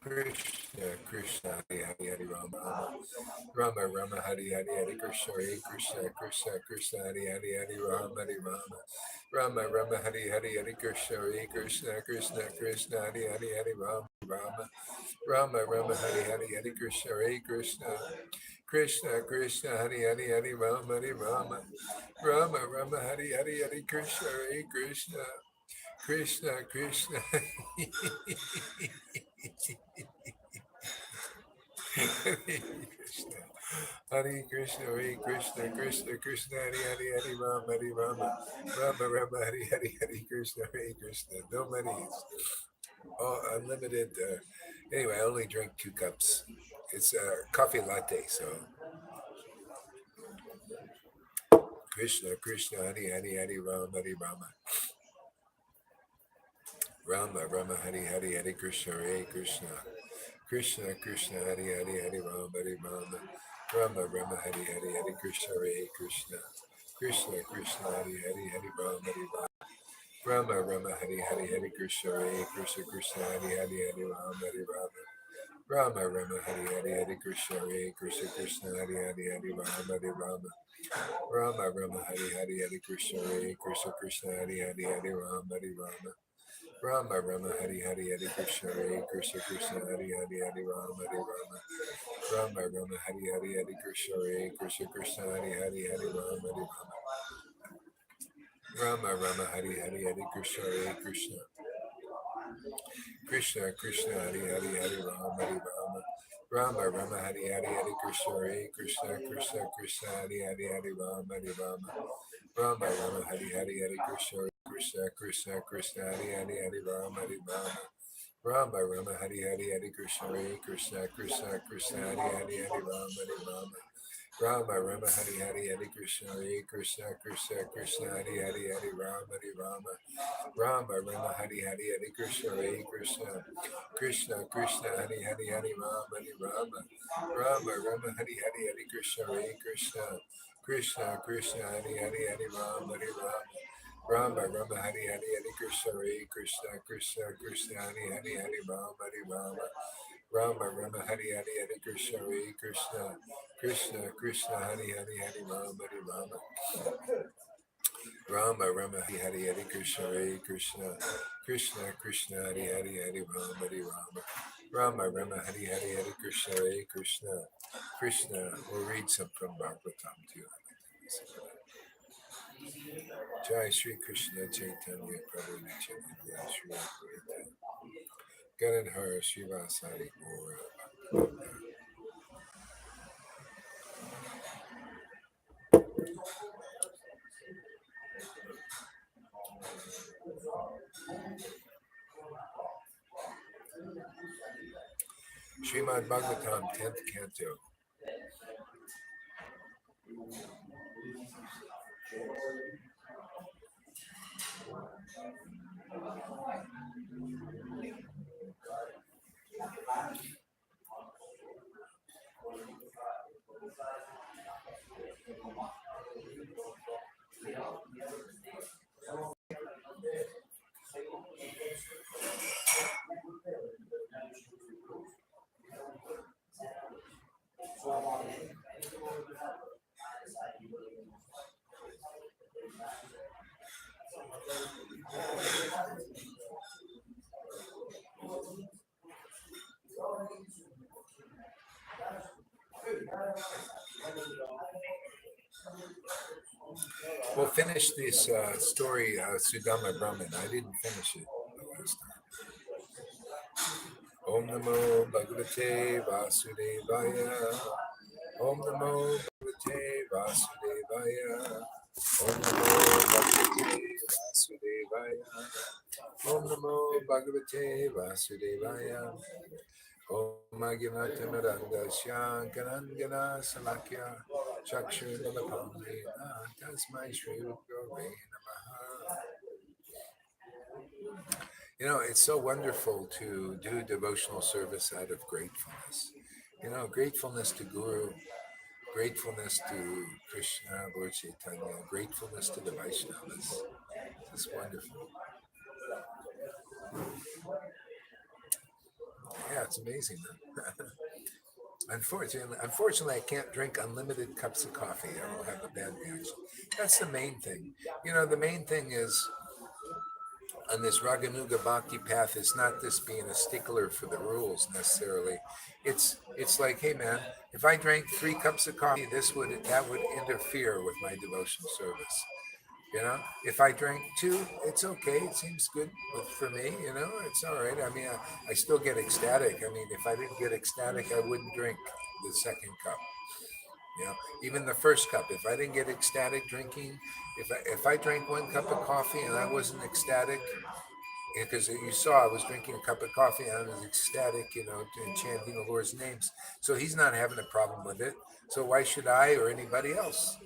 Krishna, Krishna, Hari Hari Hari Rama, Rama Rama Hari Hari Hari Krishna, Hare Krishna, Krishna Krishna, Hari Hari Hari Rama, Hari Rama, Rama Rama Hari Hari Hari Krishna, Hare Krishna, Krishna Krishna, Hari Hari Hari Rama, Rama, Rama Rama Hari Hari Hari Krishna, Hare Krishna, Krishna Krishna, Hari Hari Hari Rama, Hari Rama, Rama Rama Hari Hari Hari Krishna, Hare Krishna, Krishna Krishna. Hare Krishna, Hare Krishna, Krishna Krishna, Hare Hare, Hare Rama, Hare Rama, Rama Rama, Hare Hare, Hare Krishna, Hare Krishna. No money, oh, unlimited. Anyway, I only drink 2 cups. It's a coffee latte, so. Krishna, Krishna, Hare Hare, Hare Rama, Hare Rama, Rama Rama, Hare Hare, Hare Krishna, Hare Krishna, Krishna Krishna, Hare Hare, Hare Rama, Hare Rama, Rama Rama, Hare Hare, Hare Krishna, Hare Krishna, Krishna Krishna, Hare Hare, Hare Rama, Hare Rama, Rama Rama, Hare Hare, Hare Krishna, Hare Krishna, Krishna Hare Hare, Hare Rama, Hare Rama, Rama Rama, Hare Hare, Hare Krishna, Hare Krishna, Krishna Hare Hare, Hare Rama, Hare Rama, Rama Rama, Hare Hare, Hare Krishna, Hare Krishna, Krishna Hare Hare, Hare Rama, Hare Rama, Rama Rama, Hare Hare, Hare Krishna, Hare Krishna, Krishna Hare Hare, Hare Rama, Hare Rama, Rama Rama, Hare Hare, Hare Krishna, Hare Krishna, Krishna Hare Hare, Hare Rama, Hare Rama, Rama Rama, Hare Hare, Hare Krishna, Hare Krishna, Krishna Krishna, Hare Hare, Hare Rama, Hare Rama, Rama Rama, Hare Hare, Hare Krishna, Hare Krishna, Krishna Krishna, Hare Hare, Hare Rama, Hare Rama, Rama Rama, Hare Hare, Hare Krishna, Krishna Krishna, Krishna Hare Hare, Hare Rama, Hare Rama, Rama Rama, Hare Hare, Hare Krishna, Hare Krishna, Krishna Krishna, Hare Hare, Hare Rama, Hare Rama, Rama Rama, Hare Hare, Hare Krishna, Hare Krishna, Krishna Krishna, Hare Hare, Hare Rama, Hare Rama, Rama Rama, Hare Hare, Hare Krishna, Hare Krishna, Krishna Krishna, Hare Hare, Hare Rama, Hare Rama, Rama Rama, Hare Hare, Hare Krishna, Hare Krishna, Krishna Krishna, Hare Hare, Hare Rama, Hare Rama, Rama Rama, Hare Hare, Hare Krishna, Hare Krishna, Krishna Krishna, Hare Hare, Hare Rama, Hare Rama, Rama Rama, Hare Hare, Hare Krishna, Hare Krishna, Krishna Krishna, Hare Hare, Hare Rama, Hare Rama, Rama Rama, Hare Hare, Hare Krishna, Hare Krishna, Krishna Krishna, Hare Hare, Hare Rama, Hare Rama, Rama Rama, Hare Hare, Hare Krishna, Hare Krishna, Krishna. We'll read some from Bhagavatam too. Jai Shri Krishna Chaitanya Prabhu Nityananda Shri Advaita Gadadhara Srivasadi Gaura Bhakta. Srimad Bhagavatam, 10th Canto. We'll finish this story, Sudama Brahman. I didn't finish it the last time. Om Namo Bhagavate Vasudevaya. Om Namo Bhagavate Vasudevaya. Om Namo Bhagavate Vasudevaya. Om Namo Bhagavate Vasudevaya. Om Agyanatamaranga Shankarangana Salakya Chakshurmalapamena Tasmai Shri Gurave Namaha. You know, it's so wonderful to do devotional service out of gratefulness. You know, gratefulness to Guru, gratefulness to Krishna, Lord Chaitanya, gratefulness to the Vaishnavas. It's wonderful. Yeah, it's amazing. Huh? Unfortunately, I can't drink unlimited cups of coffee. I will have a bad reaction. That's the main thing. The main thing is on this Raganuga Bhakti path is not this being a stickler for the rules necessarily. It's like, hey man, if I drank 3 cups of coffee, that would interfere with my devotional service. If I drank 2, it's okay. It seems good for me. It's all right. I mean, I still get ecstatic. I mean, if I didn't get ecstatic, I wouldn't drink the second cup. Even the first cup. If I didn't get ecstatic drinking, if I drank 1 cup of coffee and I wasn't ecstatic, because you saw I was drinking a cup of coffee and I was ecstatic, and chanting the Lord's names. So he's not having a problem with it. So why should I or anybody else?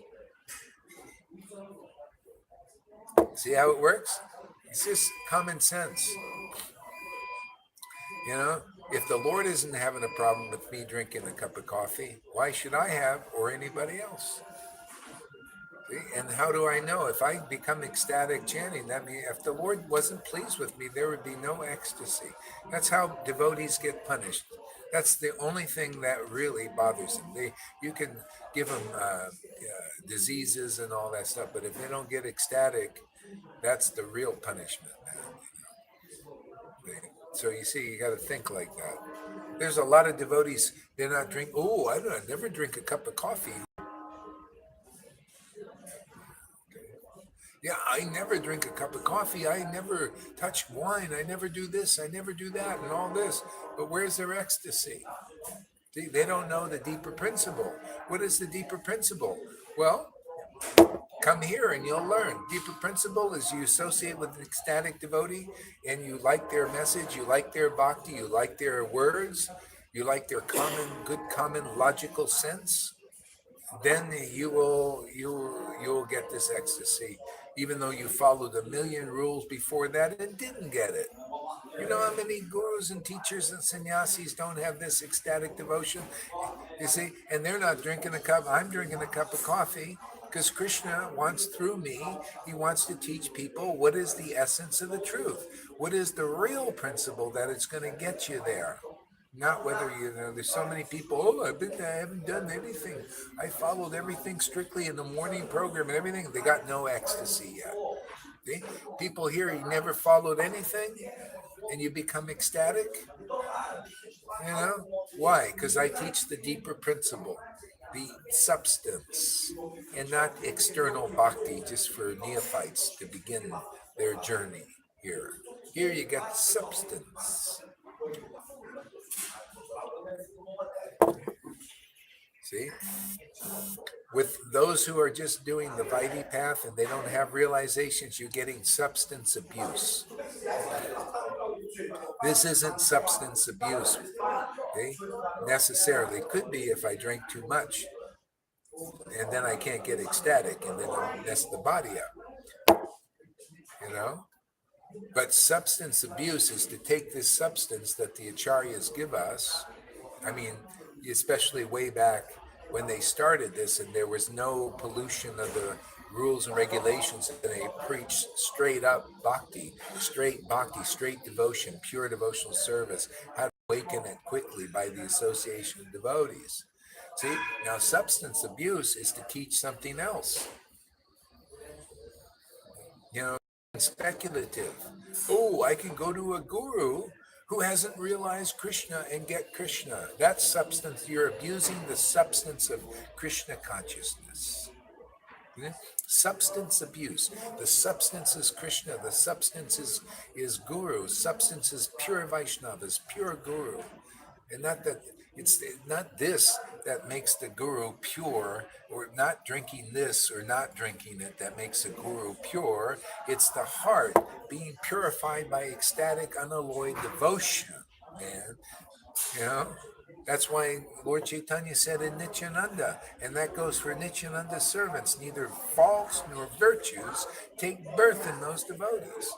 See how it works? It's just common sense. If the Lord isn't having a problem with me drinking a cup of coffee, why should I have or anybody else? See? And how do I know? If I become ecstatic chanting, that means if the Lord wasn't pleased with me, there would be no ecstasy. That's how devotees get punished. That's the only thing that really bothers them. You can give them diseases and all that stuff, but if they don't get ecstatic, that's the real punishment. So you see, you got to think like that. There's a lot of devotees, they're not drink. Oh, I never drink a cup of coffee. Yeah, I never drink a cup of coffee. I never touch wine. I never do this. I never do that and all this. But where's their ecstasy? See, they don't know the deeper principle. What is the deeper principle? Well, come here and you'll learn. Deeper principle is you associate with an ecstatic devotee and you like their message, you like their bhakti, you like their words, you like their good common logical sense. Then you'll get this ecstasy, even though you followed a million rules before that and didn't get it. You know how many gurus and teachers and sannyasis don't have this ecstatic devotion? You see, and they're not drinking a cup. I'm drinking a cup of coffee because Krishna wants through me, he wants to teach people what is the essence of the truth. What is the real principle that it's going to get you there? Not whether there's so many people, oh, I haven't done anything. I followed everything strictly in the morning program and everything. They got no ecstasy yet. See? People here, you never followed anything and you become ecstatic. Why? Because I teach the deeper principle, the substance, and not external bhakti just for neophytes to begin their journey here. Here you get substance. See? With those who are just doing the Vaidhi path and they don't have realizations, you're getting substance abuse. This isn't substance abuse, okay? Necessarily. It could be if I drink too much and then I can't get ecstatic and then I'll mess the body up, But substance abuse is to take this substance that the acharyas give us. I mean, especially way back when they started this and there was no pollution of the rules and regulations, and they preached straight up bhakti, straight devotion, pure devotional service, how to awaken it quickly by the association of devotees. See, now substance abuse is to teach something else. Speculative. Oh, I can go to a guru who hasn't realized Krishna and get Krishna. That's substance. You're abusing the substance of Krishna consciousness. Substance abuse. The substance is Krishna. The substance is Guru. Substance is pure Vaishnavas, pure Guru. And not that it's not this that makes the Guru pure, or not drinking this or not drinking it that makes the Guru pure. It's the heart being purified by ecstatic, unalloyed devotion, man. That's why Lord Chaitanya said in Nityananda, and that goes for Nityananda's servants, neither faults nor virtues take birth in those devotees.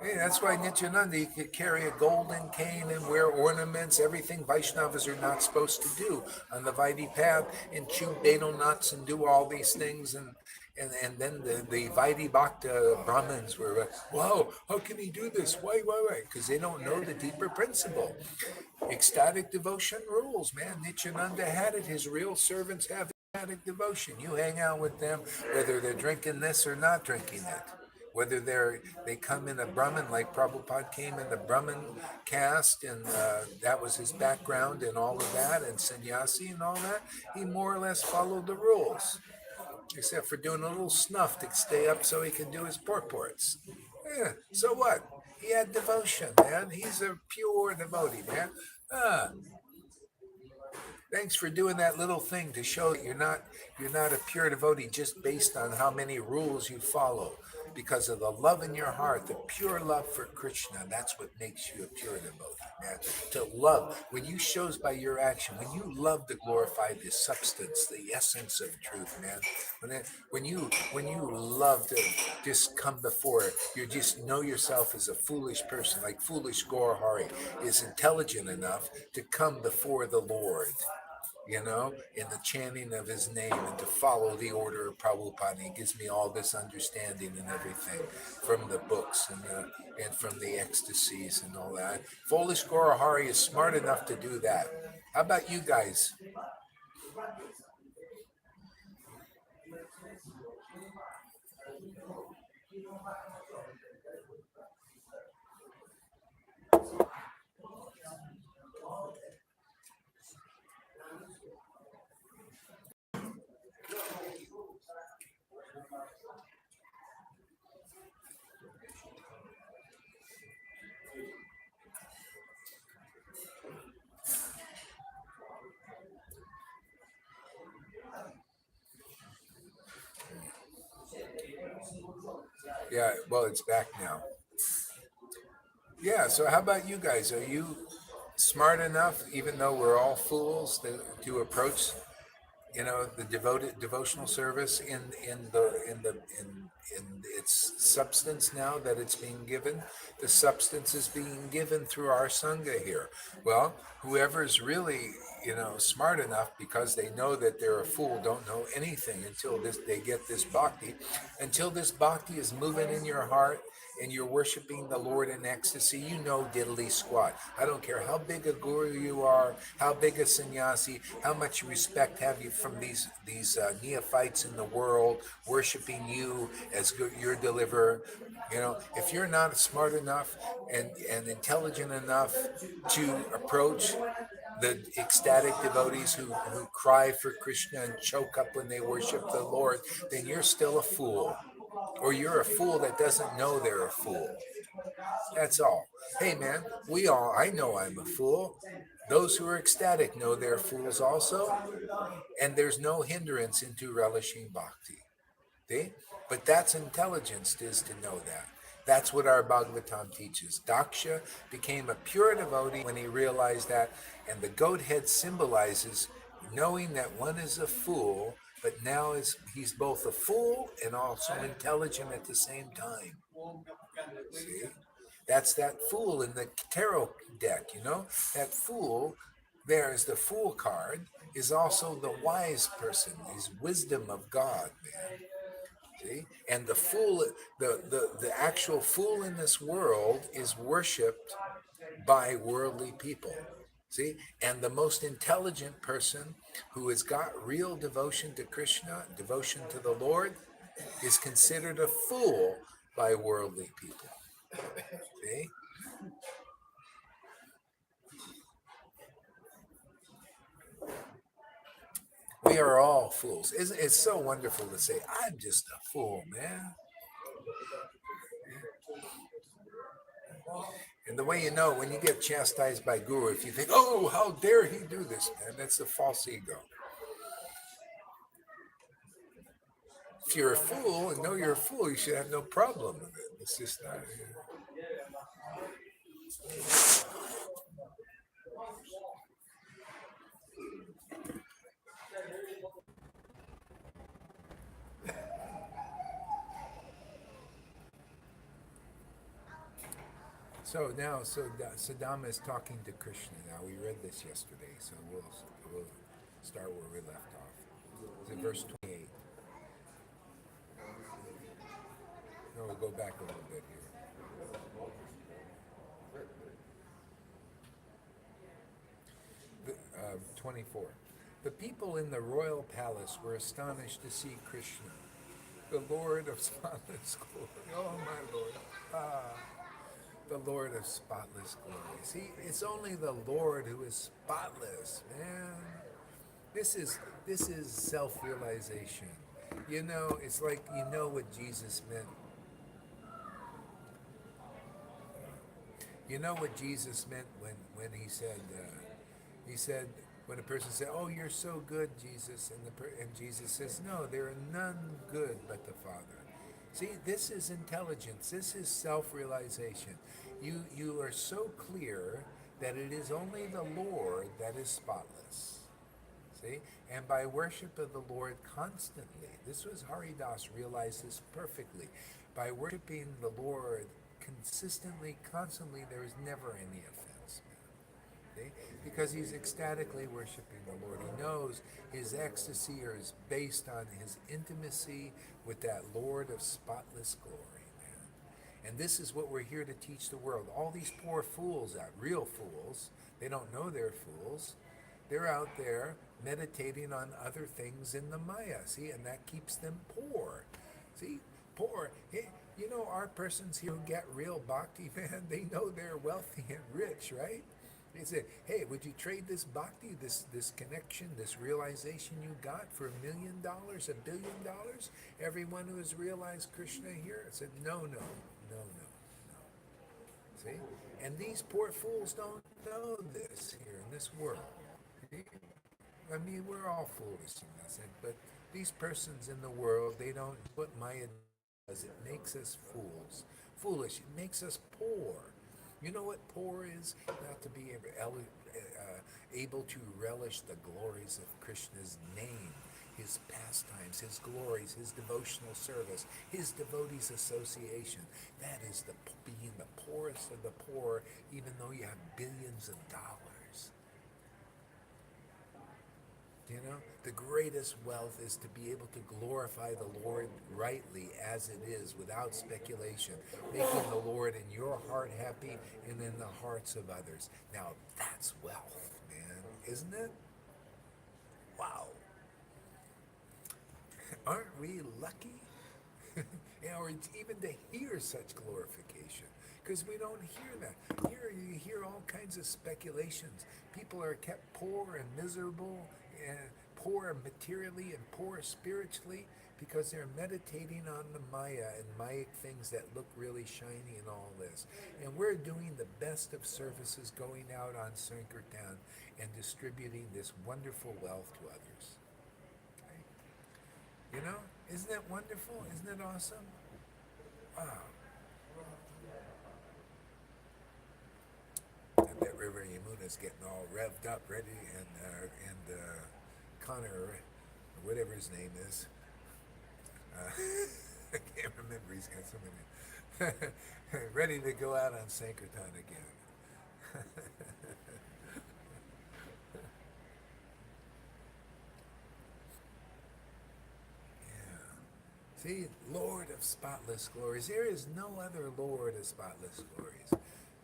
Hey, that's why Nityananda, you could carry a golden cane and wear ornaments, everything Vaishnavas are not supposed to do on the Vaidhi path, and chew betel nuts and do all these things. And then the Vaidhi Bhakta Brahmins were like, whoa, how can he do this? Why? Because they don't know the deeper principle. Ecstatic devotion rules, man. Nityananda had it. His real servants have ecstatic devotion. You hang out with them, whether they're drinking this or not drinking it. Whether they come in a Brahmin, like Prabhupada came in the Brahmin caste, and that was his background and all of that, and sannyasi and all that, he more or less followed the rules, except for doing a little snuff to stay up so he can do his purports. Yeah, so what? He had devotion, man. He's a pure devotee, man. Ah, thanks for doing that little thing to show that you're not a pure devotee just based on how many rules you follow. Because of the love in your heart, the pure love for Krishna, that's what makes you a pure devotee, man. To love, when you shows by your action, when you love to glorify the substance, the essence of truth, man. When you love to just come before it, you just know yourself as a foolish person, like foolish Gaurahari is intelligent enough to come before the Lord, in the chanting of his name and to follow the order of Prabhupada. He gives me all this understanding and everything from the books and from the ecstasies and all that. Foolish Gaurahari is smart enough to do that. How about you guys? Yeah, well, it's back now. Yeah, so how about you guys? Are you smart enough, even though we're all fools, to approach the devotional service in its substance now that it's being given? The substance is being given through our sangha here. Well, whoever's really smart enough, because they know that they're a fool, don't know anything until they get this bhakti. Until this bhakti is moving in your heart and you're worshiping the Lord in ecstasy, you know diddly squat. I don't care how big a guru you are, how big a sannyasi, how much respect have you from these neophytes in the world worshiping you as your deliverer. If you're not smart enough and intelligent enough to approach the ecstatic devotees who cry for Krishna and choke up when they worship the Lord, then you're still a fool. Or you're a fool that doesn't know they're a fool. That's all. Hey man, I know I'm a fool. Those who are ecstatic know they're fools also, and there's no hindrance into relishing bhakti. See? But that's intelligence, is to know that. That's what our Bhagavatam teaches. Daksha became a pure devotee when he realized that, and the goat head symbolizes knowing that one is a fool, but now he's both a fool and also intelligent at the same time. See? That's that fool in the tarot deck. That fool, there is the fool card, is also the wise person, is wisdom of God, man. See? And the fool, the actual fool in this world is worshipped by worldly people. See? And the most intelligent person who has got real devotion to Krishna, devotion to the Lord, is considered a fool by worldly people. See? We are all fools. It's so wonderful to say, I'm just a fool, man. And the way you know when you get chastised by Guru, if you think, oh, how dare he do this, man, that's a false ego. If you're a fool and know you're a fool, you should have no problem with it. It's just not. Saddam is talking to Krishna now. We read this yesterday, so we'll start where we left off. It's in verse 28. No, we'll go back a little bit here. 24. The people in the royal palace were astonished to see Krishna, the Lord of spotless glory. Oh, my Lord. The Lord of spotless glory. See, it's only the Lord who is spotless, man. This is self-realization. You know, it's like you know what Jesus meant. You know what Jesus meant when he said when a person said, "Oh, you're so good, Jesus," and Jesus says, "No, there are none good but the Father." See, this is intelligence. This is self-realization. You are so clear that it is only the Lord that is spotless. See? And by worship of the Lord constantly, this was Haridas realized this perfectly. By worshiping the Lord consistently, constantly, there is never any offense. See? Because he's ecstatically worshiping the Lord. He knows his ecstasy is based on his intimacy with that Lord of spotless glory, man. And this is what we're here to teach the world. All these poor fools out, real fools, they don't know they're fools. They're out there meditating on other things in the Maya, see, and that keeps them poor. See, poor. Hey, you know, our persons here who get real bhakti, man, they know they're wealthy and rich, right? They say, hey, would you trade this bhakti, this connection, this realization you got for $1 million, $1 billion? Everyone who has realized Krishna here said, no. See? And these poor fools don't know this here in this world. See? I mean, we're all foolish in that sense, but these persons in the world, they don't, what Maya does, it makes us fools. Foolish, it makes us poor. You know what poor is? Not to be able to relish the glories of Krishna's name, his pastimes, his glories, his devotional service, his devotees' association. That is being the poorest of the poor, even though you have billions of dollars. You know, the greatest wealth is to be able to glorify the Lord rightly as it is, without speculation, making the Lord in your heart happy and in the hearts of others. Now, that's wealth, man, isn't it? Wow. Aren't we lucky? Or even to hear such glorification, because we don't hear that. Here you hear all kinds of speculations. People are kept poor and miserable, and poor materially and poor spiritually, because they're meditating on the Maya and Mayic things that look really shiny and all this. And we're doing the best of services, going out on Sankirtan and distributing this wonderful wealth to others. You know, isn't that wonderful? Isn't it awesome? Wow. And that River Yamuna's getting all revved up, ready, and Connor, or whatever his name is, I can't remember. He's got so many. Ready to go out on Sankirtan again. See, Lord of spotless glories. There is no other Lord of spotless glories.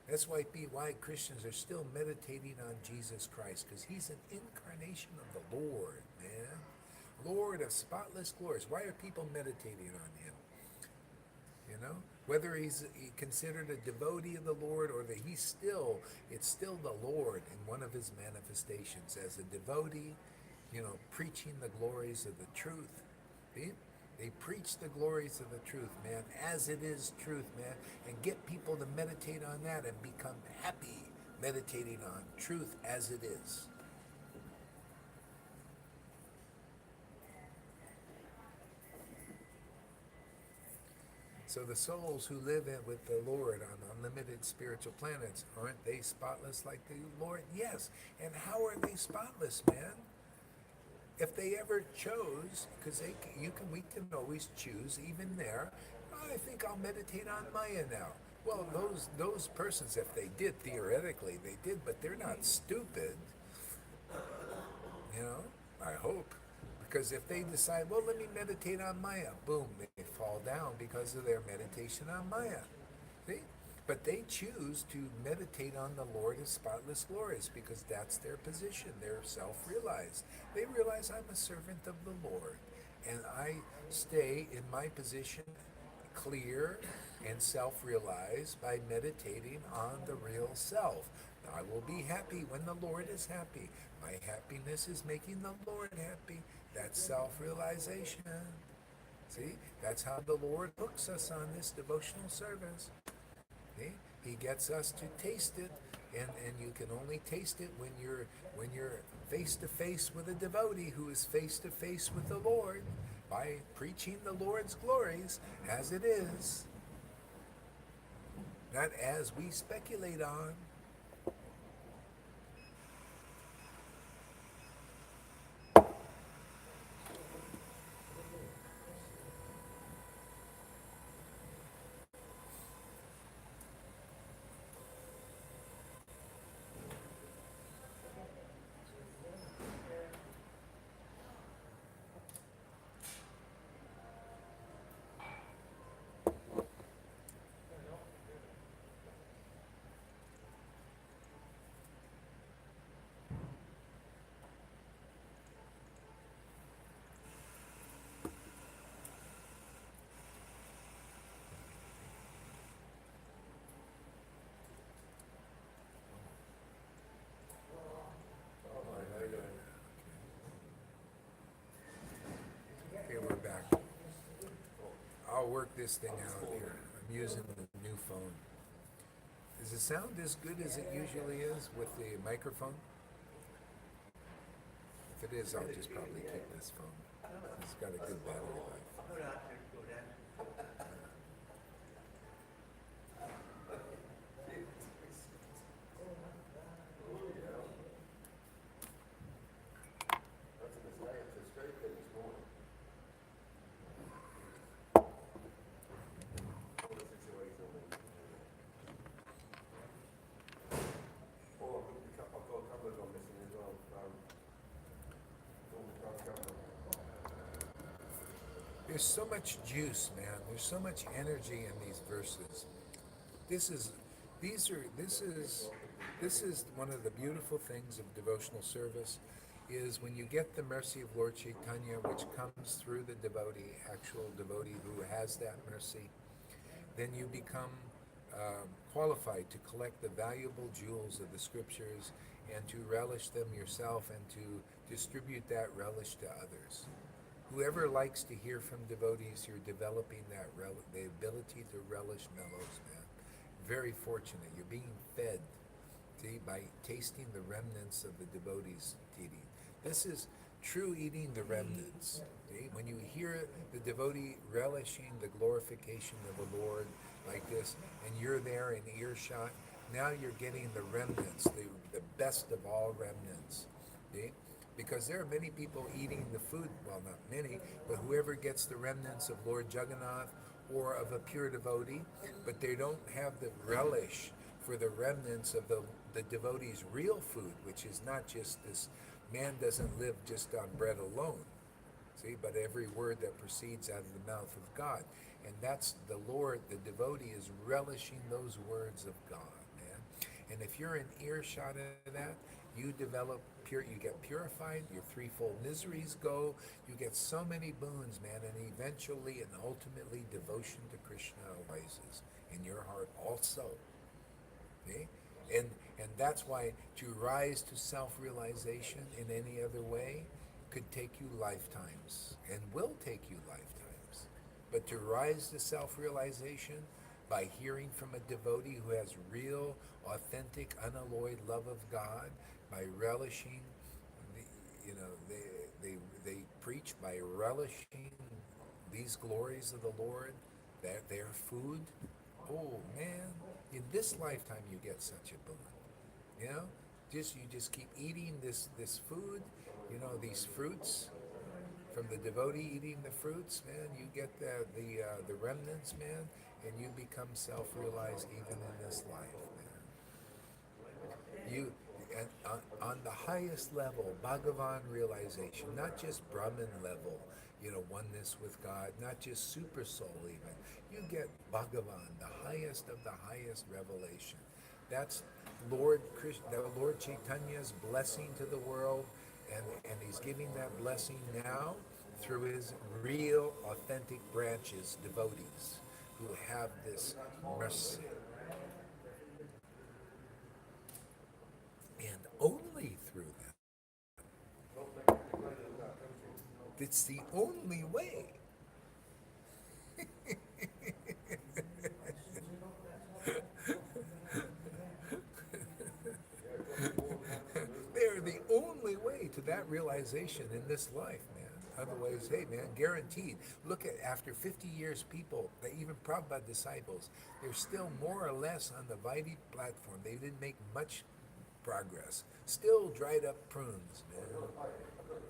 That's why Christians are still meditating on Jesus Christ, because he's an incarnation of the Lord, man. Lord of spotless glories. Why are people meditating on him? You know, whether he's considered a devotee of the Lord, or that it's still the Lord in one of his manifestations as a devotee, you know, preaching the glories of the truth. See? They preach the glories of the truth, man, as it is truth, man, and get people to meditate on that and become happy meditating on truth as it is. So the souls who live with the Lord on unlimited spiritual planets, aren't they spotless like the Lord? Yes. And how are they spotless, man? If they ever chose, because we can always choose, even there, I think I'll meditate on Maya now. Well, those persons, if they did, theoretically they did, but they're not stupid, you know. I hope, because if they decide, well, let me meditate on Maya, boom, they fall down because of their meditation on Maya. See? But they choose to meditate on the Lord as spotless glorious because that's their position. They're self-realized. They realize I'm a servant of the Lord, and I stay in my position clear and self-realized by meditating on the real self. I will be happy when the Lord is happy. My happiness is making the Lord happy. That's self-realization. See, that's how the Lord hooks us on this devotional service. See? He gets us to taste it, and you can only taste it when you're face to face with a devotee who is face to face with the Lord by preaching the Lord's glories as it is, not as we speculate on. Okay, we're back. I'll work this thing out here. I'm using the new phone. Is the sound as good as it usually is with the microphone? If it is, I'll just probably keep this phone. It's got a good battery life. There's so much juice, man. There's so much energy in these verses. This is, these are, this is one of the beautiful things of devotional service, is when you get the mercy of Lord Chaitanya, which comes through the devotee, actual devotee who has that mercy, then you become qualified to collect the valuable jewels of the scriptures and to relish them yourself and to distribute that relish to others. Whoever likes to hear from devotees, you're developing that the ability to relish mellows, man. Very fortunate. You're being fed, see, by tasting the remnants of the devotees' eating. This is true eating the remnants. See? When you hear the devotee relishing the glorification of the Lord like this, and you're there in earshot, now you're getting the remnants, the best of all remnants. See? Because there are many people eating the food, well, not many, but whoever gets the remnants of Lord Jagannath or of a pure devotee, but they don't have the relish for the remnants of the devotee's real food, which is not just this, man doesn't live just on bread alone, see, but every word that proceeds out of the mouth of God. And that's the Lord, the devotee is relishing those words of God, man. And if you're in earshot of that, you develop you get purified, your threefold miseries go, you get so many boons, man, and eventually and ultimately devotion to Krishna arises in your heart also. Okay? And that's why to rise to self-realization in any other way could take you lifetimes and will take you lifetimes. But to rise to self-realization by hearing from a devotee who has real, authentic, unalloyed love of God, by relishing, they preach by relishing these glories of the Lord, that their food. Oh man, in this lifetime you get such a boon. You know, you just keep eating this food. You know, these fruits from the devotee eating the fruits, man. You get the remnants, man, and you become self-realized even in this life, man. You, and on the highest level, Bhagavan realization, not just Brahman level, oneness with God, not just super soul even. You get Bhagavan, the highest of the highest revelation. That's Lord Chaitanya's blessing to the world, and he's giving that blessing now through his real, authentic branches, devotees, who have this mercy. And only through them. It's the only way. They're the only way to that realization in this life, man. Otherwise, hey, man, guaranteed. Look at after 50 years, people, even Prabhupada disciples, they're still more or less on the Vaidhi platform. They didn't make much progress. Still dried up prunes, man.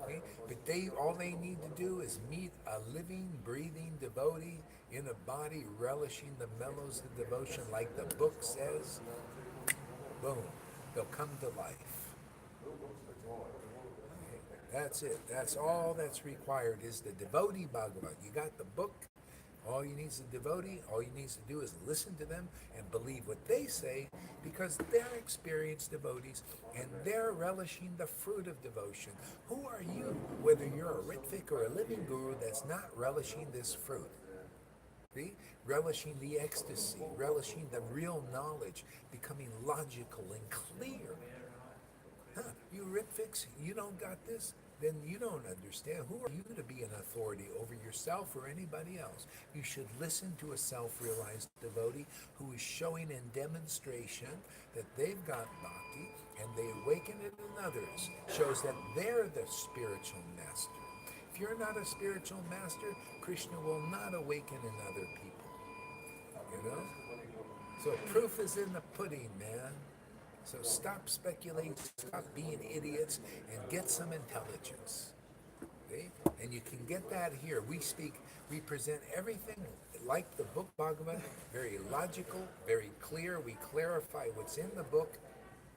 Okay? But all they need to do is meet a living, breathing devotee in a body relishing the mellows of devotion like the book says. Boom. They'll come to life. That's it. That's all that's required is the devotee Bhagavan. You got the book. All you need is a devotee. All you need to do is listen to them and believe what they say, because they're experienced devotees and they're relishing the fruit of devotion. Who are you, whether you're a Ritvik or a living guru, that's not relishing this fruit? See? Relishing the ecstasy, relishing the real knowledge, becoming logical and clear. You Ritviks, you don't got this? Then you don't understand. Who are you to be an authority over yourself or anybody else? You should listen to a self-realized devotee who is showing in demonstration that they've got bhakti and they awaken it in others. Shows that they're the spiritual master. If you're not a spiritual master, Krishna will not awaken in other people. So proof is in the pudding, man. So stop speculating, stop being idiots, and get some intelligence. Okay? And you can get that here. We present everything like the book Bhagavatam, very logical, very clear. We clarify what's in the book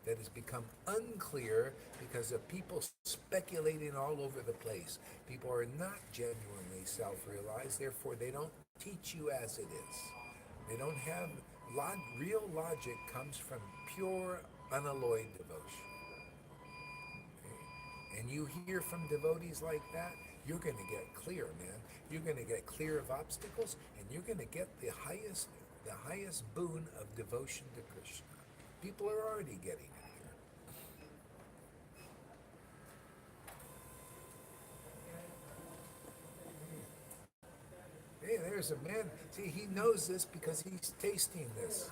that has become unclear because of people speculating all over the place. People are not genuinely self-realized, therefore they don't teach you as it is. They don't have real logic comes from pure, unalloyed devotion. Okay? And you hear from devotees like that, you're going to get clear, man. You're going to get clear of obstacles, and you're going to get the highest boon of devotion to Krishna. People are already getting it here. Hey, there's a man. See, he knows this because he's tasting this.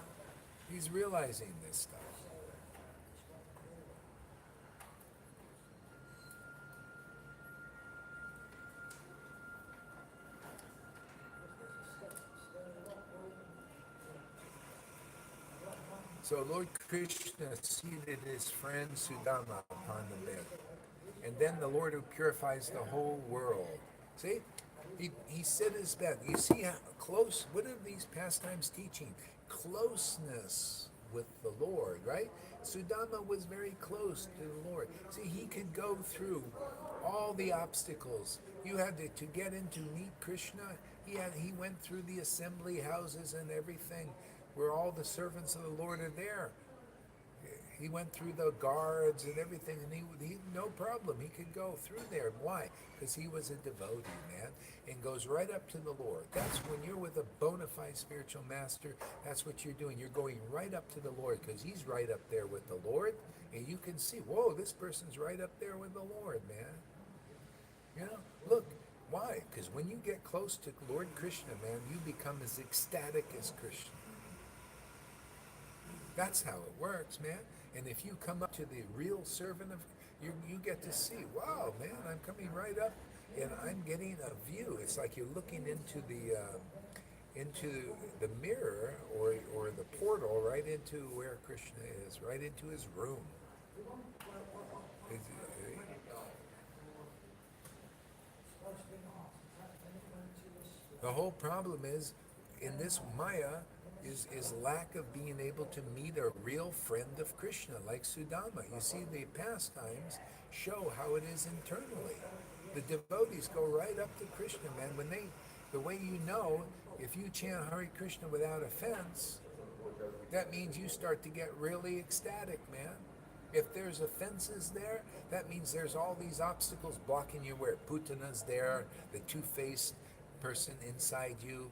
He's realizing this stuff. So Lord Krishna seated his friend Sudama upon the bed. And then the Lord who purifies the whole world. See? He set his bed. You see how close, what are these pastimes teaching? Closeness with the Lord, right? Sudama was very close to the Lord. See, he could go through all the obstacles. You had to get in to meet Krishna. He went through the assembly houses and everything where all the servants of the Lord are there. He went through the guards and everything, and he no problem. He could go through there. Why? Because he was a devotee, man, and goes right up to the Lord. That's when you're with a bona fide spiritual master. That's what you're doing. You're going right up to the Lord because he's right up there with the Lord, and you can see, whoa, this person's right up there with the Lord, man. Look. Why? Because when you get close to Lord Krishna, man, you become as ecstatic as Krishna. That's how it works, man. And if you come up to the real servant of, you get to see, wow, man, I'm coming right up, and I'm getting a view. It's like you're looking into the mirror or the portal right into where Krishna is, right into his room. The whole problem is in this Maya is lack of being able to meet a real friend of Krishna like Sudama. You see, the pastimes show how it is internally. The devotees go right up to Krishna, man. The way you know, if you chant Hare Krishna without offense, that means you start to get really ecstatic, man. If there's offenses there, that means there's all these obstacles blocking you where Putana's there, the two-faced person inside you,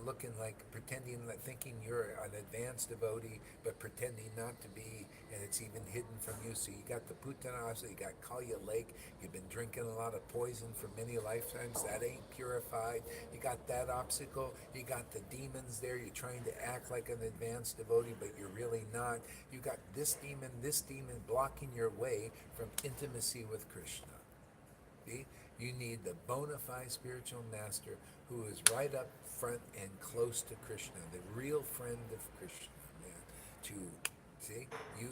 looking like pretending, like thinking you're an advanced devotee, but pretending not to be, and it's even hidden from you. So you got the Putana, so you got Kalya Lake, you've been drinking a lot of poison for many lifetimes, that ain't purified. You got that obstacle, you got the demons there, you're trying to act like an advanced devotee, but you're really not. You got this demon blocking your way from intimacy with Krishna. See? You need the bona fide spiritual master who is right up front and close to Krishna, the real friend of Krishna, man. To see you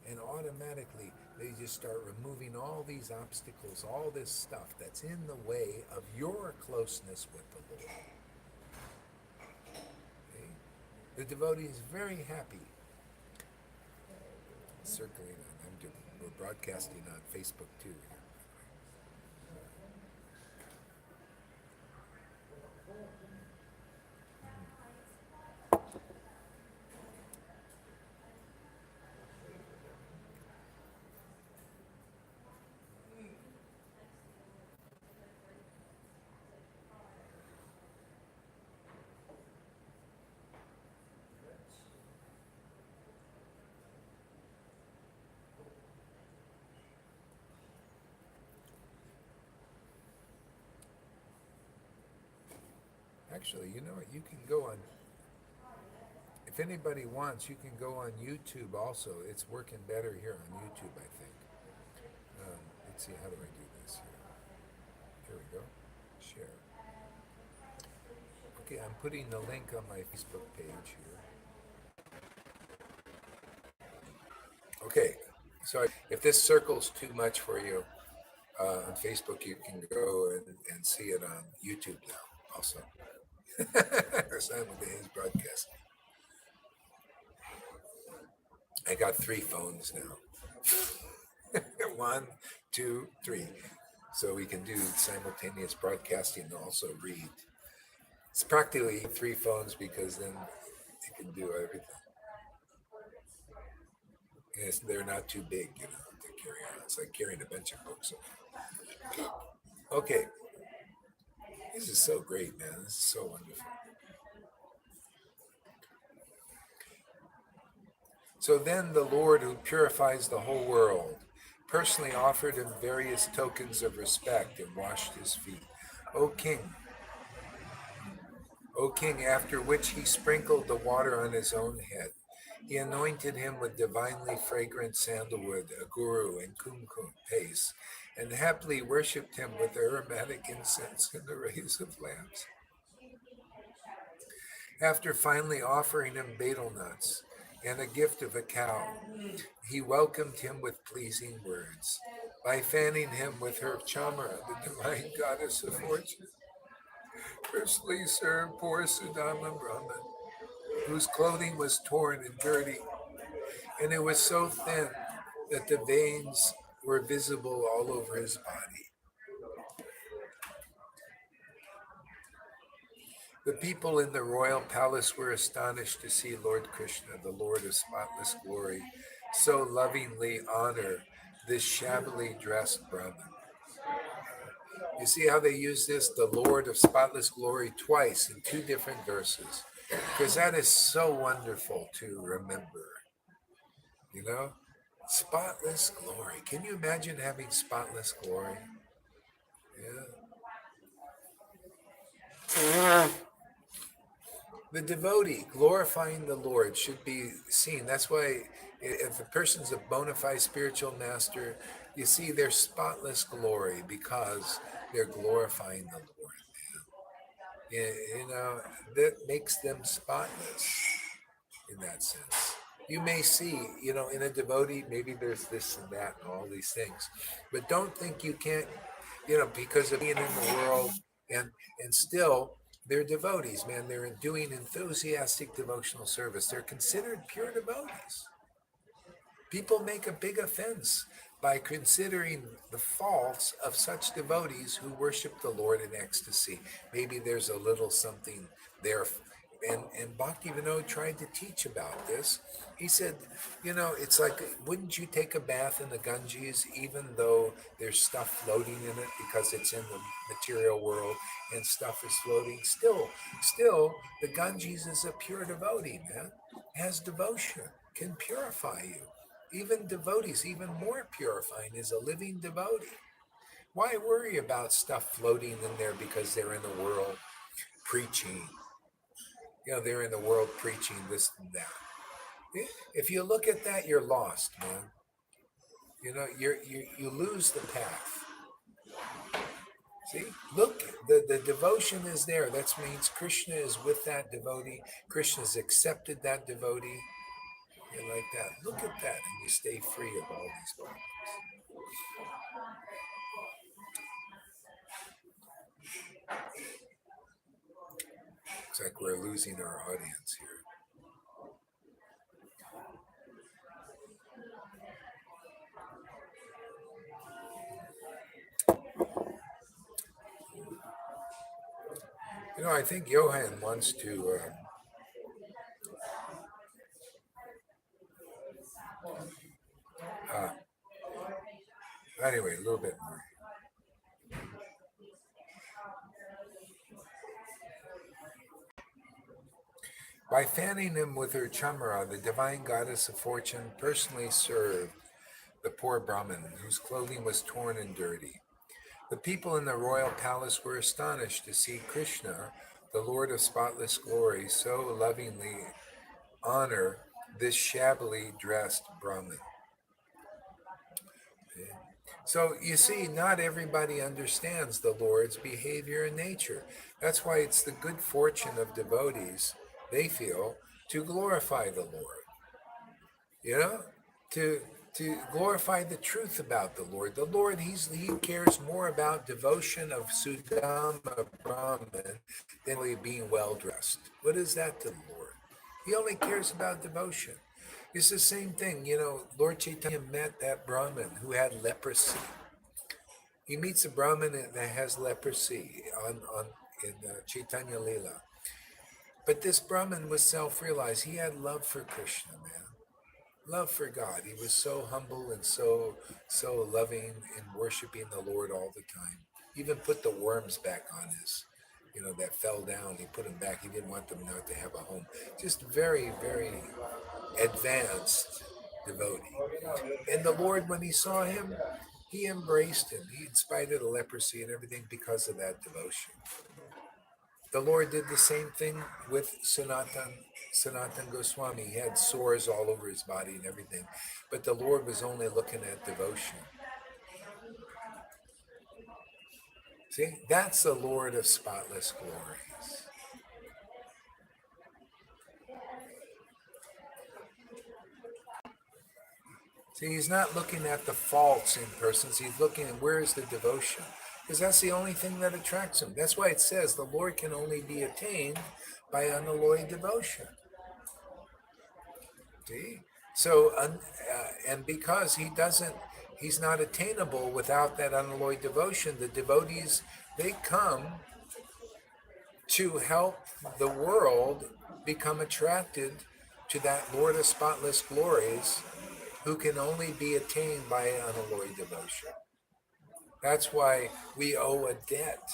and automatically they just start removing all these obstacles, all this stuff that's in the way of your closeness with the Lord. Okay? The devotee is very happy. Circling on, we're broadcasting on Facebook too. Actually, you know what? You can go on, if anybody wants, you can go on YouTube also. It's working better here on YouTube, I think. Let's see, how do I do this here? Here we go. Share. Okay, I'm putting the link on my Facebook page here. Okay, so if this circles too much for you on Facebook, you can go and see it on YouTube now also. Simultaneous broadcast. I got 3 phones now. 1, 2, 3. So we can do simultaneous broadcasting and also read. It's practically 3 phones because then you can do everything. And they're not too big, to carry on. It's like carrying a bunch of books. Okay. This is so great, man. This is so wonderful. So then the Lord, who purifies the whole world, personally offered him various tokens of respect and washed his feet. O king, after which he sprinkled the water on his own head. He anointed him with divinely fragrant sandalwood, aguru, and kumkum paste, and happily worshipped him with aromatic incense and the rays of lamps. After finally offering him betel nuts and a gift of a cow, he welcomed him with pleasing words. By fanning him with her chamara, the divine goddess of fortune, personally served poor Sudama Brahman, whose clothing was torn and dirty, and it was so thin that the veins were visible all over his body. The people in the royal palace were astonished to see Lord Krishna, the Lord of spotless glory, so lovingly honor this shabbily dressed Brahmin. You see how they use this, the Lord of spotless glory, twice in 2 different verses, because that is so wonderful to remember. Spotless glory. Can you imagine having spotless glory? Yeah. The devotee glorifying the Lord should be seen. That's why if a person's a bona fide spiritual master, you see their spotless glory because they're glorifying the Lord. That makes them spotless in that sense. You may see, in a devotee, maybe there's this and that and all these things, but don't think you can't, because of being in the world and still They're devotees, man. They're doing enthusiastic devotional service. They're considered pure devotees. People make a big offense by considering the faults of such devotees who worship the Lord in ecstasy. Maybe there's a little something there. And Bhakti Vinod tried to teach about this. He said, it's like, wouldn't you take a bath in the Ganges even though there's stuff floating in it because it's in the material world and stuff is floating? Still, the Ganges is a pure devotee, man. Has devotion, can purify you. Even devotees, even more purifying, is a living devotee. Why worry about stuff floating in there because they're in the world preaching? They're in the world preaching this and that. If you look at that, you're lost, man. You lose the path. See, look, the devotion is there. That means Krishna is with that devotee. Krishna's accepted that devotee. You're like that. Look at that, and you stay free of all these problems. It's like we're losing our audience here. I think Johan wants to. Anyway, a little bit more. By fanning him with her chamara, the divine goddess of fortune personally served the poor Brahmin, whose clothing was torn and dirty. The people in the royal palace were astonished to see Krishna, the Lord of spotless glory, so lovingly honor this shabbily dressed Brahmin. So you see, not everybody understands the Lord's behavior and nature. That's why it's the good fortune of devotees, they feel, to glorify the Lord. To glorify the truth about the Lord. The Lord, he cares more about devotion of Sudama Brahman than really being well dressed. What is that to the Lord? He only cares about devotion. It's the same thing, Lord Chaitanya met that Brahmin who had leprosy. He meets a Brahmin that has leprosy in Chaitanya Leela. But this Brahmin was self-realized. He had love for Krishna, man. Love for God. He was so humble and so loving and worshiping the Lord all the time. He even put the worms back on his, that fell down. He put them back. He didn't want them not to have a home. Just very, very advanced devotee. And the Lord, when he saw him, he embraced him. In spite of the leprosy and everything, because of that devotion. The Lord did the same thing with Sanatan Goswami. He had sores all over his body and everything. But the Lord was only looking at devotion. See, that's the Lord of spotless glories. See, he's not looking at the faults in persons. He's looking at where is the devotion. Because that's the only thing that attracts him. That's why it says the Lord can only be attained by unalloyed devotion. See? So, and because he's not attainable without that unalloyed devotion, the devotees, they come to help the world become attracted to that Lord of spotless glories who can only be attained by unalloyed devotion. That's why we owe a debt,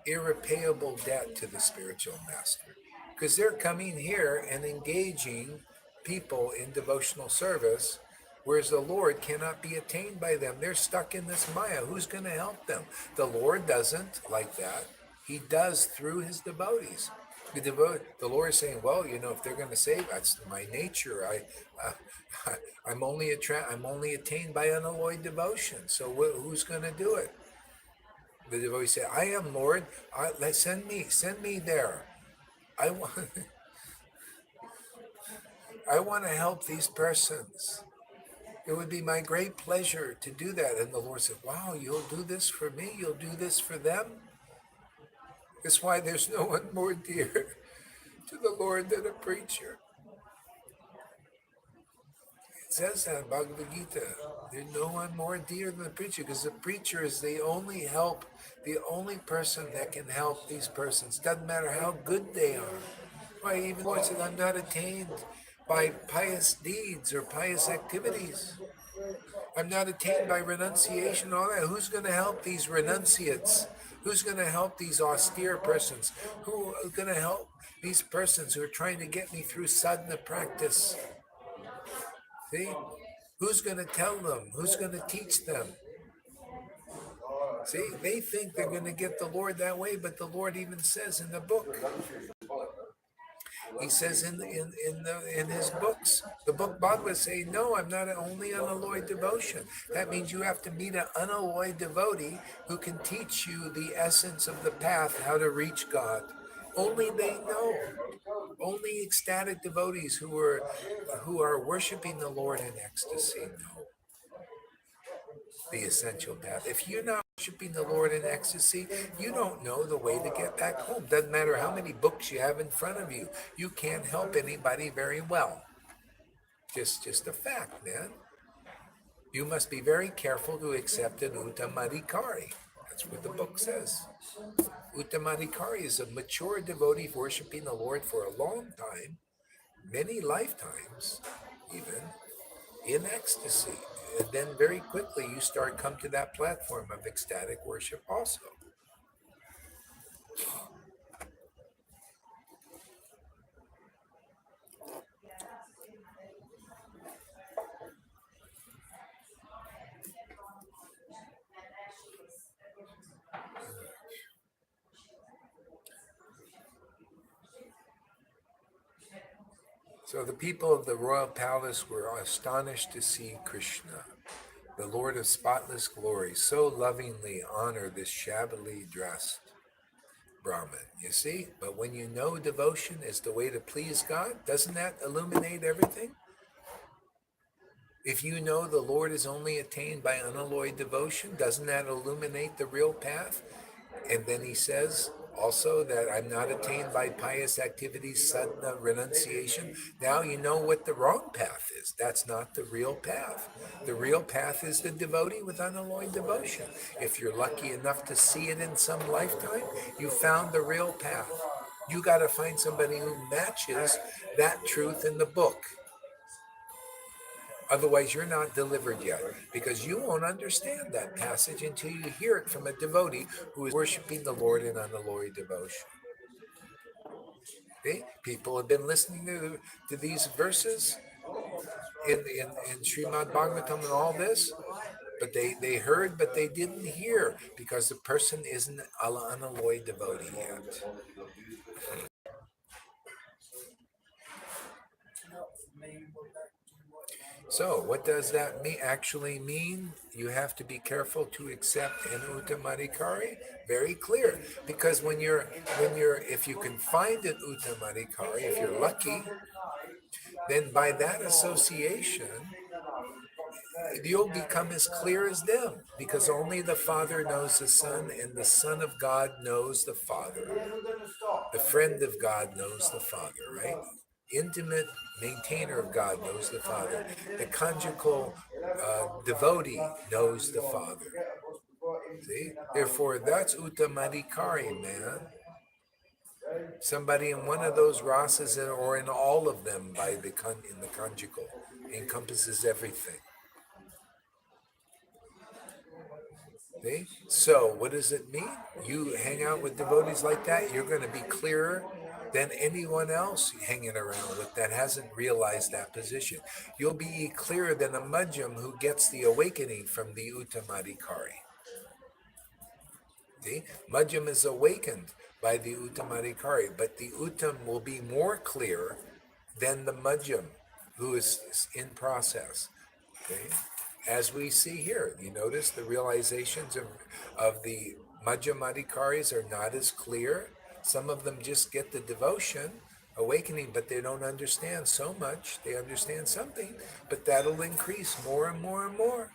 irrepayable debt to the spiritual master. Because they're coming here and engaging people in devotional service, whereas the Lord cannot be attained by them. They're stuck in this Maya. Who's going to help them? The Lord doesn't like that. He does through his devotees. The Lord is saying, well, if they're going to save, that's my nature. I'm only attained by unalloyed devotion. So who's going to do it? The devotee said, I am Lord. Send me there. I want to help these persons. It would be my great pleasure to do that. And the Lord said, wow, you'll do this for me? You'll do this for them? That's why there's no one more dear to the Lord than a preacher. It says that in Bhagavad Gita. There's no one more dear than the preacher, because the preacher is the only person that can help these persons. Doesn't matter how good they are. Why even the Lord said, I'm not attained by pious deeds or pious activities. I'm not attained by renunciation, all that. Who's going to help these renunciates? Who's going to help these austere persons? Who are going to help these persons who are trying to get me through sadhana practice? See? Who's going to tell them? Who's going to teach them? See, they think they're going to get the Lord that way, but the Lord even says in the book, he says in his books, the book Bhagavad say, no, I'm not only unalloyed devotion. That means you have to meet an unalloyed devotee who can teach you the essence of the path, how to reach God. Only they know. Only ecstatic devotees who are worshiping the Lord in ecstasy know the essential path. If you're not worshiping the Lord in ecstasy, you don't know the way to get back home. Doesn't matter how many books you have in front of you. You can't help anybody very well. Just a fact, man. You must be very careful to accept an uttamadikari. That's what the book says. Uttamadikari is a mature devotee worshiping the Lord for a long time, many lifetimes, even in ecstasy. And then very quickly you come to that platform of ecstatic worship also. So the people of the royal palace were astonished to see Krishna, the Lord of spotless glory, so lovingly honor this shabbily dressed Brahmin. You see? But when you know devotion is the way to please God, doesn't that illuminate everything? If you know the Lord is only attained by unalloyed devotion, doesn't that illuminate the real path? And then he says also that I'm not attained by pious activities, sadhana, renunciation. Now you know what the wrong path is. That's not the real path. The real path is the devotee with unalloyed devotion. If you're lucky enough to see it in some lifetime, you found the real path. You got to find somebody who matches that truth in the book. Otherwise, you're not delivered yet, because you won't understand that passage until you hear it from a devotee who is worshiping the Lord in unalloyed devotion. Okay? People have been listening to these verses in Srimad Bhagavatam and all this, but they heard, but they didn't hear, because the person isn't an unalloyed devotee yet. So what does that actually mean? You have to be careful to accept an uttamadikari. Very clear, because if you can find an uttamadikari, if you're lucky, then by that association, you'll become as clear as them, because only the Father knows the Son, and the Son of God knows the Father. The friend of God knows the Father, right? Intimate maintainer of God knows the Father. The conjugal devotee knows the Father. See? Therefore, that's uttamadikari, man. Somebody in one of those rasas or in all of them in the conjugal encompasses everything. See? So what does it mean? You hang out with devotees like that, you're going to be clearer than anyone else hanging around with that hasn't realized that position. You'll be clearer than a madhyam who gets the awakening from the uttamadikari. See? Madhyam is awakened by the uttamadikari, but the uttam will be more clear than the madhyam who is in process. Okay? As we see here, you notice the realizations of the Madhyamadikaris are not as clear. Some of them just get the devotion, awakening, but they don't understand so much. They understand something, but that'll increase more and more and more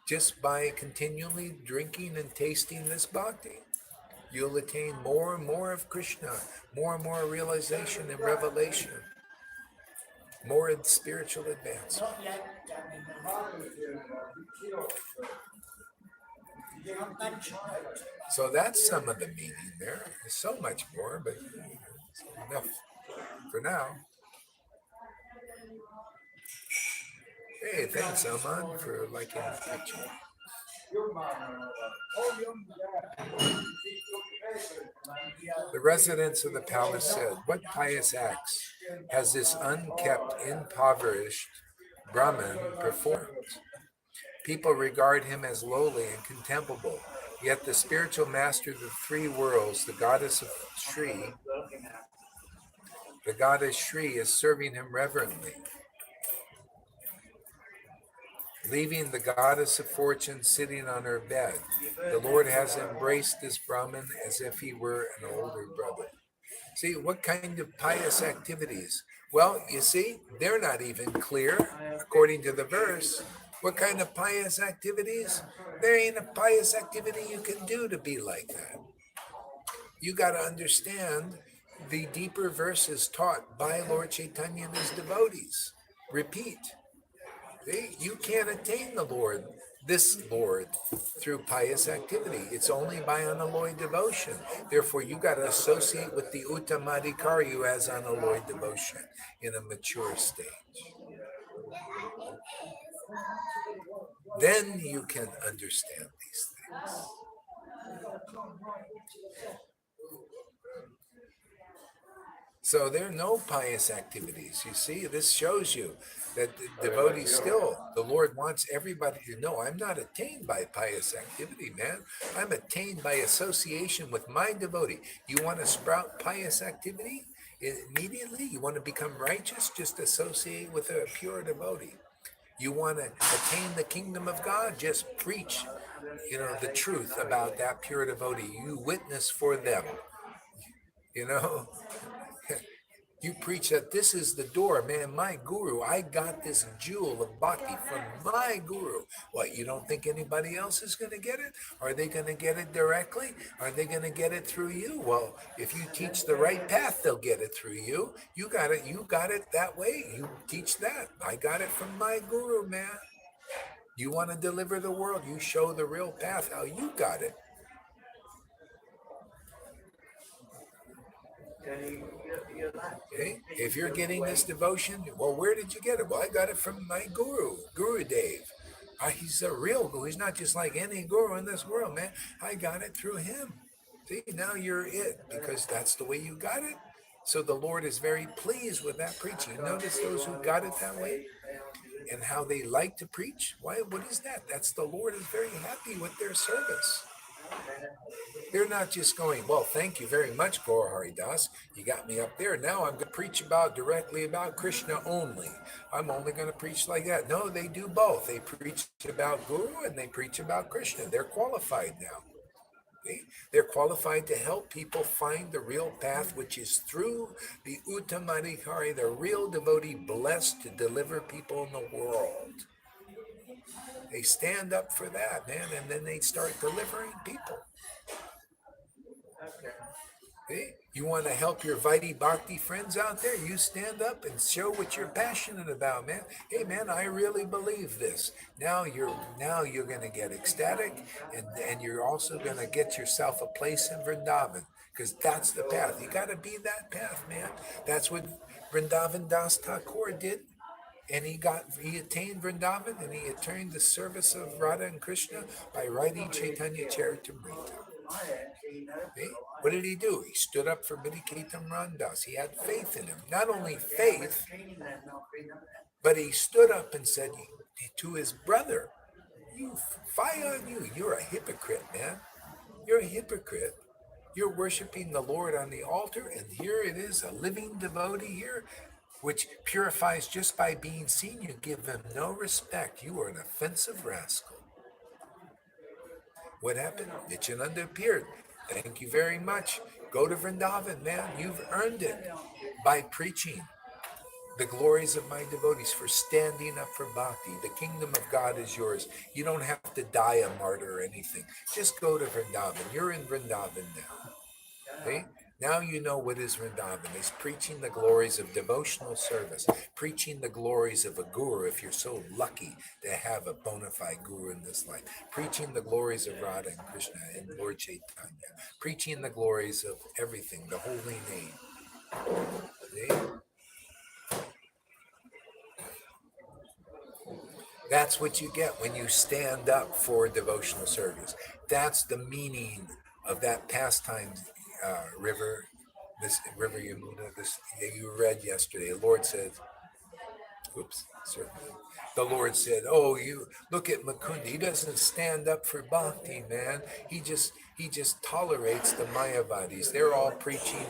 just by continually drinking and tasting this bhakti. you'll attain more and more of Krishna, more and more realization and revelation, more spiritual advancement. So that's some of the meaning there. There's so much more, but enough for now. Hey, thanks, Aman, for liking the picture. The residents of the palace said, "What pious acts has this unkept, impoverished Brahmin performed? People regard him as lowly and contemptible, yet the spiritual master of the three worlds, the goddess Shri, is serving him reverently. Leaving the goddess of fortune sitting on her bed, the Lord has embraced this Brahmin as if he were an older brother." See, what kind of pious activities? Well, you see, they're not even clear, according to the verse. What kind of pious activities? There ain't a pious activity you can do to be like that. You got to understand the deeper verses taught by Lord Chaitanya and his devotees. Repeat. See, you can't attain the Lord, this Lord, through pious activity. It's only by unalloyed devotion. Therefore, you got to associate with the Uttamadhikari who has unalloyed devotion in a mature stage. Then you can understand these things. So there are no pious activities. You see, this shows you that the devotee still, the Lord wants everybody to know, I'm not attained by pious activity, man. I'm attained by association with my devotee. You want to sprout pious activity immediately? You want to become righteous? Just associate with a pure devotee. You want to attain the kingdom of God? Just preach, the truth about that pure devotee. You witness for them, You preach that this is the door, man, my guru. I got this jewel of bhakti from my guru. What, you don't think anybody else is going to get it? Are they going to get it directly? Are they going to get it through you? Well, if you teach the right path, they'll get it through you. You got it that way. You teach that. I got it from my guru, man. You want to deliver the world, you show the real path, how you got it. Okay? If you're getting this devotion, well, where did you get it? Well, I got it from my guru, Guru Dev. He's a real guru. He's not just like any guru in this world, man. I got it through him. See, now you're it because that's the way you got it. So the Lord is very pleased with that preaching. Notice those who got it that way and how they like to preach. Why? What is that? That's the Lord is very happy with their service. They're not just going, well, thank you very much, Gaurahari Das. You got me up there. Now I'm going to preach directly about Krishna only. I'm only going to preach like that. No, they do both. They preach about Guru and they preach about Krishna. They're qualified now. Okay? They're qualified to help people find the real path, which is through the Uttamadhikari, the real devotee blessed to deliver people in the world. They stand up for that, man, and then they start delivering people. Okay? You want to help your Vaidhi Bhakti friends out there? You stand up and show what you're passionate about, man. Hey, man, I really believe this. Now you're going to get ecstatic, and you're also going to get yourself a place in Vrindavan, because that's the path. You got to be that path, man. That's what Vrindavan Das Thakur did. And he attained Vrindavan, and he attained the service of Radha and Krishna by writing Chaitanya Charitamrita. Okay? What did he do? He stood up for Bhakti-Ramdas. He had faith in him. Not only faith, but he stood up and said to his brother, fie on you. You're a hypocrite, man. You're a hypocrite. You're worshiping the Lord on the altar, and here it is, a living devotee here, which purifies just by being seen. You give him no respect. You are an offensive rascal. What happened? Nityananda appeared. Thank you very much. Go to Vrindavan, man. You've earned it by preaching the glories of my devotees, for standing up for bhakti. The kingdom of God is yours. You don't have to die a martyr or anything. Just go to Vrindavan. You're in Vrindavan now. Okay? Now you know what is Vrindavan. It's preaching the glories of devotional service, preaching the glories of a guru if you're so lucky to have a bona fide guru in this life, preaching the glories of Radha and Krishna and Lord Chaitanya, preaching the glories of everything, the holy name. Okay? That's what you get when you stand up for devotional service. That's the meaning of that pastime river, this river Yamuna, this that you read yesterday. The Lord said, oops, certainly. The Lord said, "Oh, you look at Mukunda. He doesn't stand up for bhakti, man. He just tolerates the Mayavadis. They're all preaching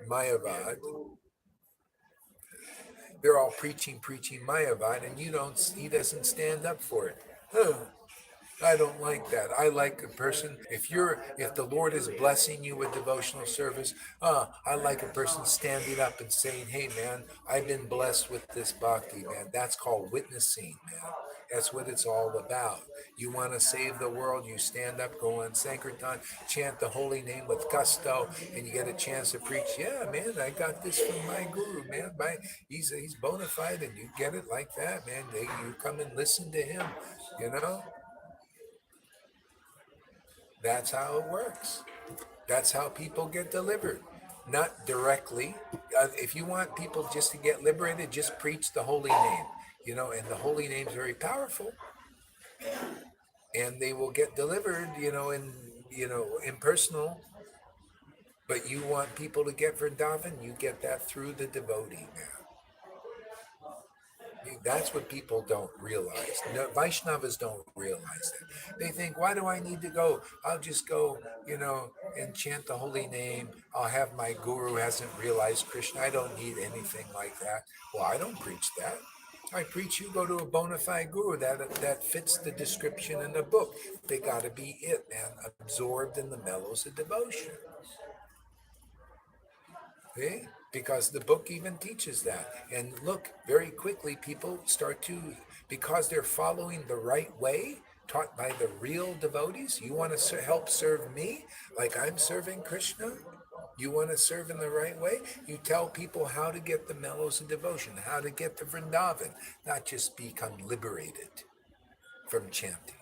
Mayavad. They're all preaching Mayavad, and you don't. He doesn't stand up for it. Huh. I don't like that. I like a person. If the Lord is blessing you with devotional service, I like a person standing up and saying, "Hey, man, I've been blessed with this bhakti, man." That's called witnessing, man. That's what it's all about. You want to save the world, you stand up, go on Sankirtan, chant the holy name with gusto, and you get a chance to preach. Yeah, man, I got this from my guru, man. He's bona fide, and you get it like that, man. You come and listen to him, you know. That's how it works. That's how people get delivered. Not directly. If you want people just to get liberated, just preach the holy name. And the holy name is very powerful, and they will get delivered, impersonal. But you want people to get Vrindavan, you get that through the devotee, man. That's what people don't realize. No, Vaishnavas don't realize that. They think, why do I need to go? I'll just go, and chant the holy name. I'll have my guru who hasn't realized Krishna. I don't need anything like that. Well, I don't preach that. I preach you go to a bona fide guru that fits the description in the book. They got to be it, man, absorbed in the mellows of devotion. Okay? Because the book even teaches that. And look, very quickly, people start to, because they're following the right way, taught by the real devotees. You want to help serve me like I'm serving Krishna? You want to serve in the right way? You tell people how to get the mellows of devotion, how to get to Vrindavan, not just become liberated from chanting.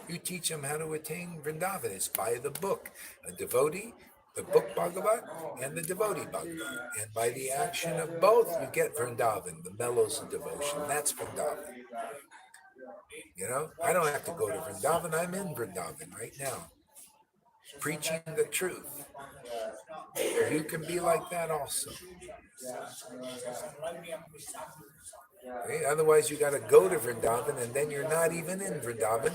You teach them how to attain Vrindavan. It's by the book. A devotee, the book Bhagavat, and the devotee Bhagavat. And by the action of both, you get Vrindavan, the mellows of devotion. That's Vrindavan. I don't have to go to Vrindavan. I'm in Vrindavan right now, preaching the truth. You can be like that also. Okay? Otherwise, you got to go to Vrindavan, and then you're not even in Vrindavan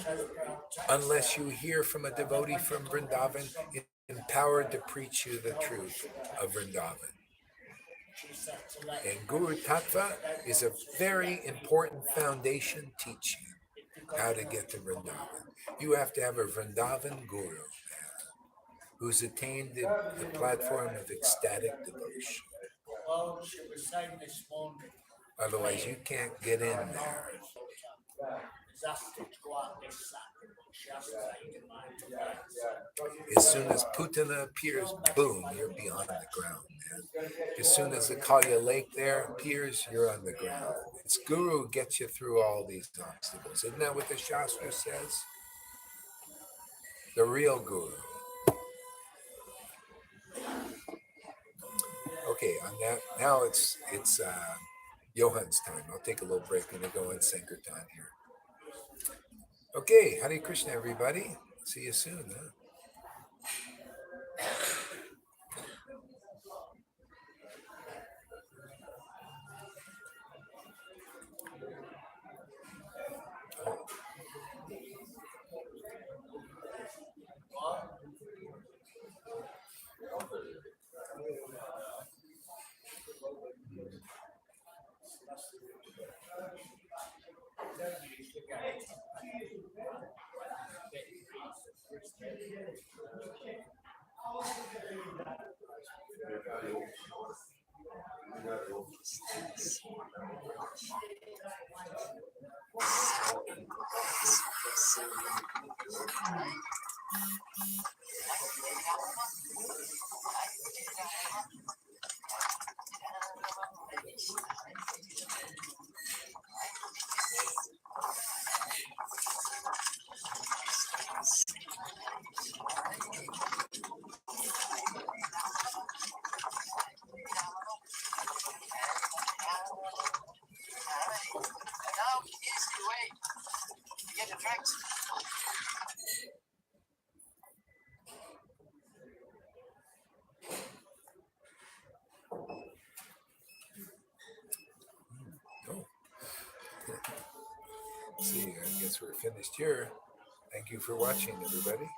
unless you hear from a devotee from Vrindavan empowered to preach you the truth of Vrindavan. And Guru Tattva is a very important foundation teaching how to get to Vrindavan. You have to have a Vrindavan Guru who's attained the platform of ecstatic devotion. Otherwise, you can't get in there. As soon as Putana appears, boom, you're beyond the ground, man. As soon as the Kalya Lake there appears, you're on the ground. It's Guru who gets you through all these obstacles. Isn't that what the Shastra says? The real Guru. Okay, on that, now it's Johan's time. I'll take a little break. I'm going to go in Sankirtan here. Okay, Hare Krishna, everybody. See you soon. Huh? Oh, see, I guess we're finished here. Thank you for watching, everybody.